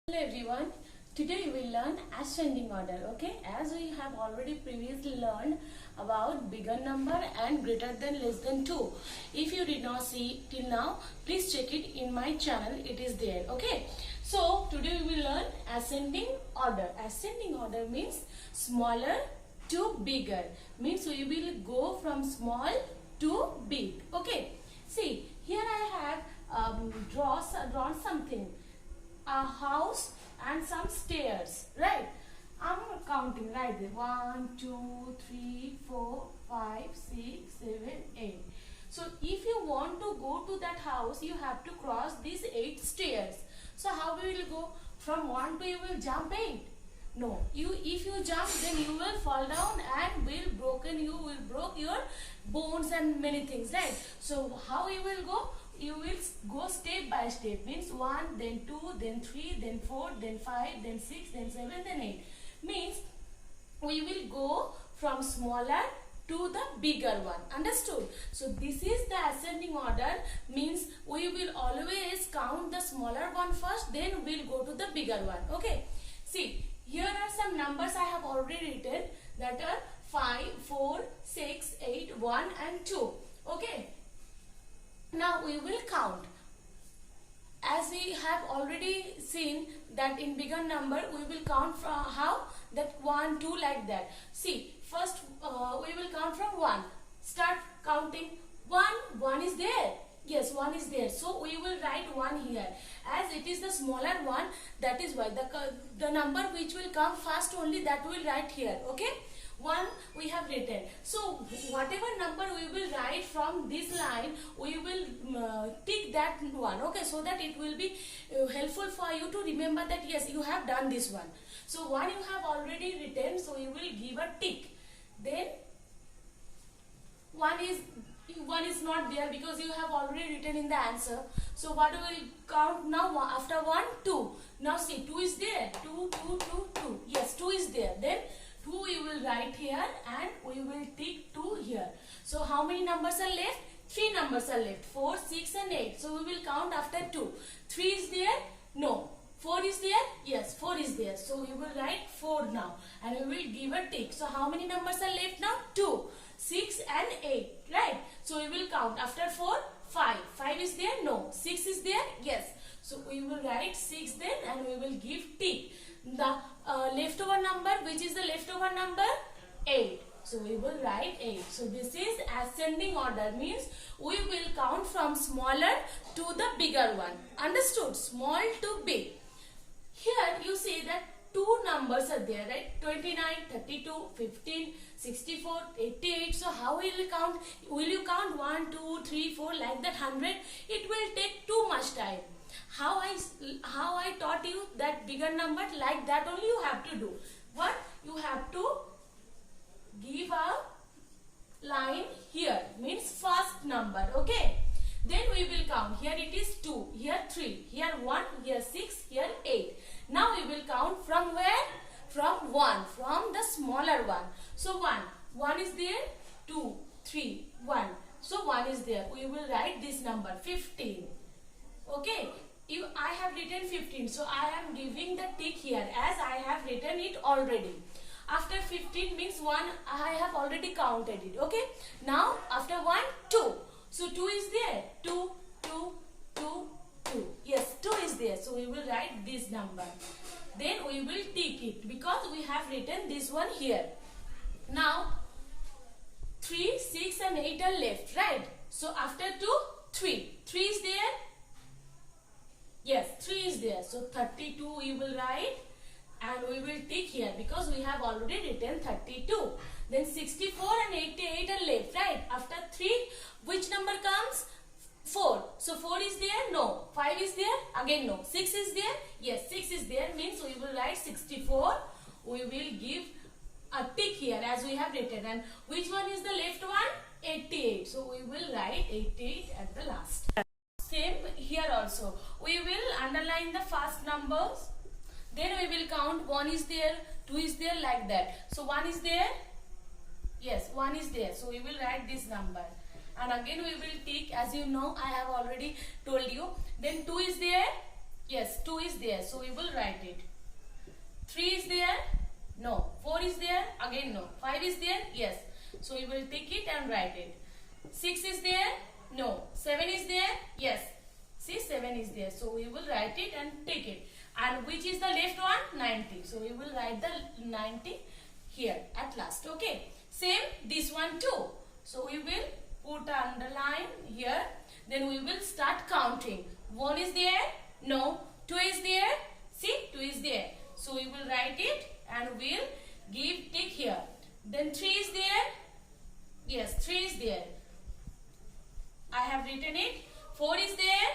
Hello everyone, today we will learn ascending order. Okay, as we have already previously learned about bigger number and greater than less than 2. If you did not see till now, please check it in my channel, it is there. Okay, so today we will learn ascending order. Ascending order means smaller to bigger, means we will go from small to big. Okay, see here I have drawn something, a house and some stairs, right? I'm counting right there. 1, 2, 3, 4, 5, 6, 7, 8. So if you want to go to that house, you have to cross these 8 stairs. So how we will go? From 1 to you will jump 8. No, if you jump, then you will fall down and you will broke your bones and many things, right? So how you will go? You will go step by step, means 1, then 2, then 3, then 4, then 5, then 6, then 7, then 8. Means we will go from smaller to the bigger one. Understood? So this is the ascending order, means we will always count the smaller one first, then we'll go to the bigger one. Okay. See, here are some numbers I have already written, that are 5, 4, 6, 8, 1 and 2. Okay. Now we will count. As we have already seen that in bigger number we will count from how, that 1, 2 like that. See, first we will count from 1. Start counting. 1 is there. Yes, 1 is there. So we will write 1 here. As it is the smaller one, that is why the number which will come first only, that we will write here. Okay. 1 we have written. So whatever number we will write from this line, we will tick that one. Okay, so that it will be helpful for you to remember that yes, you have done this one. So 1 you have already written, so you will give a tick. Then 1 is not there because you have already written in the answer. So what we will count now? After 1, 2. Now see, 2 is there. 2, 2, 2, 2. Yes, 2 is there. Then 2 we will write here and we will tick 2 here. So how many numbers are left? 3 numbers are left. 4, 6 and 8. So we will count after 2. 3 is there? No. 4 is there? Yes, 4 is there. So we will write 4 now and we will give a tick. So how many numbers are left now? 2, 6 and 8. Right? So we will count after 4, 5. 5 is there? No. 6 is there? Yes. So we will write 6 then and we will give tick. The leftover number, which is the leftover number? 8. So we will write 8. So this is ascending order, means we will count from smaller to the bigger one. Understood? Small to big. Here you see that 2 numbers are there, right? 29, 32, 15, 64, 88. So how will you count? Will you count 1, 2, 3, 4 like that 100? It will take too much time. How I taught you that bigger number, like that only you have to do. What? You have to give a line here, means first number. Okay. Then we will count. Here it is 2, here 3, here 1, here 6, here 8. Now we will count from where? From 1, from the smaller one. So 1 is there, 2, 3, 1. So 1 is there. We will write this number 15. Okay. I have written 15, so I am giving the tick here as I have written it already. After 15 means 1, I have already counted it. Okay. Now after 1, 2. So 2 is there. 2, 2, 2, 2. Yes, 2 is there. So we will write this number. Then we will tick it because we have written this one here. Now 3, 6 and 8 are left, right? So after 2, 3. 3 is there. Yes, 3 is there. So 32 we will write and we will tick here because we have already written 32. Then 64 and 88 are left, right? After 3, which number comes? 4. So 4 is there? No. 5 is there? Again no. 6 is there? Yes, 6 is there, means we will write 64. We will give a tick here as we have written. And which one is the left one? 88. So we will write 88 at the last. Same here also. We will underline the first numbers. Then we will count 1 is there, 2 is there, like that. So 1 is there. Yes, 1 is there. So we will write this number. And again we will tick, as you know, I have already told you. Then 2 is there. Yes, 2 is there, so we will write it. 3 is there? No. 4 is there? Again no. 5 is there? Yes. So we will take it and write it. 6 is there? No. 7 is there? Yes. See, 7 is there. So we will write it and take it. And which is the left one? 90. So we will write the 90 here at last. Okay. Same this one too. So we will put underline here. Then we will start counting. 1 is there? No. 2 is there? See, 2 is there. So we will write it and we'll give tick here. Then 3 is there? Yes, 3 is there. I have written it. 4 is there?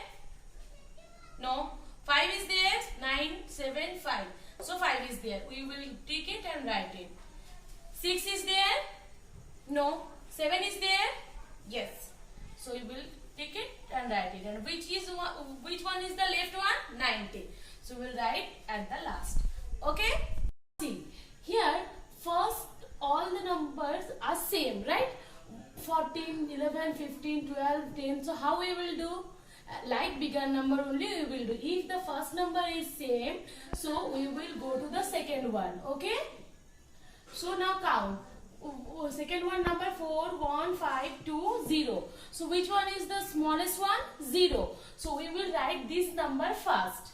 No. 5 is there? 9, 7, 5. So 5 is there. We will tick it and write it. 6 is there? No. 7 is there? Yes. So we will tick it and write it. And which one is the left one? 90. So we will write at the last. Okay? See, here first all the numbers are same, right? 14, 11, 15, 12, 10. So how we will do? Like bigger number only we will do. If the first number is same, so we will go to the second one. Okay? So now count. Second one number 4, 1, 5, 2, 0. So which one is the smallest one? 0. So we will write this number first.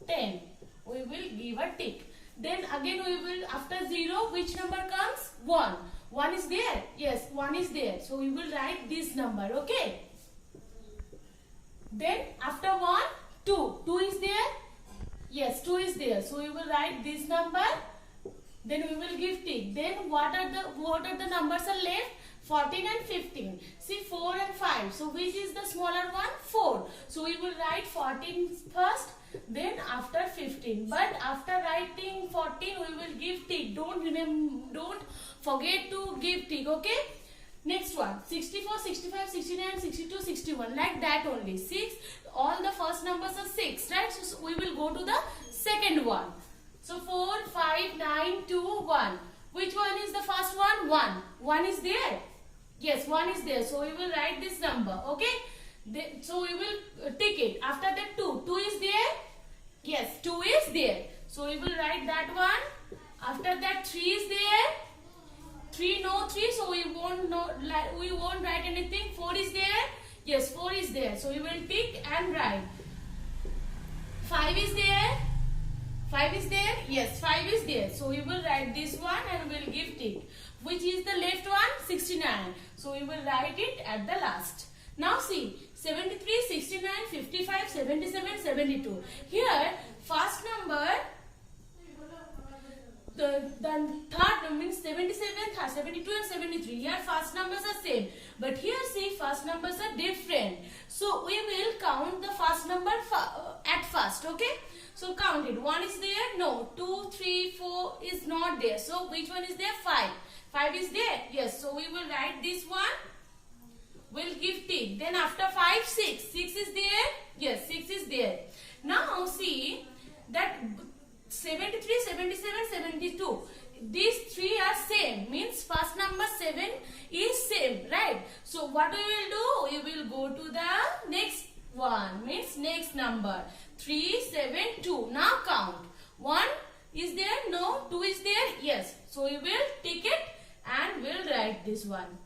10. We will give a tick. Then again we will, after 0, which number comes? 1. 1 is there? Yes, 1 is there. So we will write this number. Okay? Then after 1, 2. 2 is there? Yes, 2 is there. So we will write this number. Then we will give tick. Then what are the numbers are left? 14 and 15. See, 4 and 5. So which is the smaller one? 4. So we will write 14 first. Then after 15. But after writing 14, we will give tick. Don't forget to give tick. Okay? Next one. 64, 65, 69, 62, 61. Like that only. 6. All the first numbers are 6. Right? So we will go to the second one. So 4, 5, 9, 2, 1. Which one is the first one? 1. 1 is there? Yes, 1 is there. So we will write this number. Okay? So we will tick it. After that 2. 2 is there? Yes, 2 is there. So we will write that one. After that 3 is there? 3, no 3. So we won't write anything. 4 is there? Yes, 4 is there. So we will tick and write. 5 is there? 5 is there? Yes, 5 is there. So we will write this one and we will give tick. Which is the left one? 69. So we will write it at the last. Now see, 73, 69, 55, 77, 72. Here, first number, the third means 77, 72 and 73. Here first numbers are same. But here see, first numbers are different. So we will count the first number at first. Okay? So count it. 1 is there? No. 2, 3, 4 is not there. So which one is there? 5. 5 is there? Yes. So we will write this one. We'll give tick. Then after 5, 6. 6 is there? Yes, 6 is there. Now see that 73, 77, 72. These three are same. Means first number 7 is same. Right? So what we will do? We will go to the next one. Means next number. 3, 7, 2. Now count. 1 is there? No. 2 is there? Yes. So we will tick it and we'll write this one.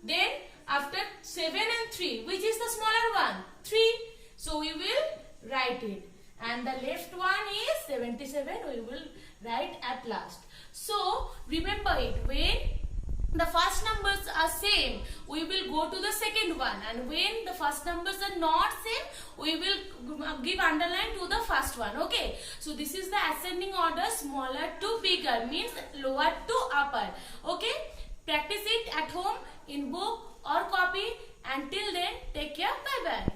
Then after 7 and 3, which is the smaller one? 3. So we will write it. And the left one is 77. We will write at last. So remember it. When the first numbers are same, we will go to the second one. And when the first numbers are not same, we will give underline to the first one. Okay. So this is the ascending order, smaller to bigger, means lower to upper. Okay. Practice it at home in book or copy. Until then, take care. Bye bye.